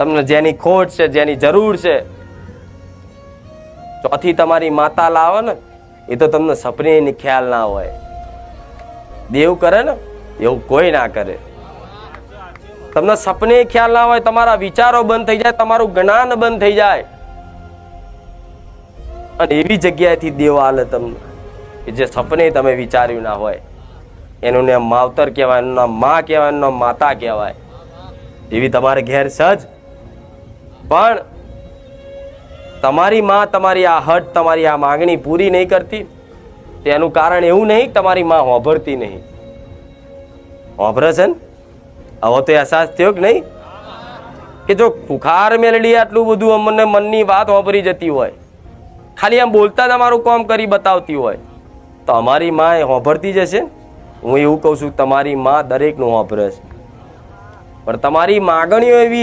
તમને જેની ખોટ છે, જેની જરૂર છે, ચોથી તમારી માતા લાવે ને, એ તો તમને સપને ખ્યાલ ના હોય. દેવ કરે ને એવું કોઈ ના કરે. તમને સપને ખ્યાલ ના હોય, તમારા વિચારો બંધ થઈ જાય, તમારું જ્ઞાન બંધ થઈ જાય, અને એવી જગ્યાએથી દેવ આલે તમને કે જે સપને તમે વિચાર્યું ના હોય. એનું નામ માવતર કહેવાય, એનું નામ માં કહેવાય, એનું નામ માતા કહેવાય. એવી તમારે ઘેર સજ. પણ તમારી માં તમારી આ હટ, તમારી આ માંગણી પૂરી નહીં કરતી, તેનું કારણ એવું નહીં તમારી માં હોભરતી નહીં. હોભરે છે ને? હવે તો અહેસાસ થયો કે નહીં કે જો ખુખાર મેલડી આટલું બધું અમને મનની વાત હોભરી જતી હોય, ખાલી આમ બોલતા જ અમારું કામ કરી બતાવતી હોય, તો અમારી માં એ હોભરતી જશે. હું એવું કહું છું, તમારી માં દરેકનું હોભરે છે, પણ તમારી માગણીઓ એવી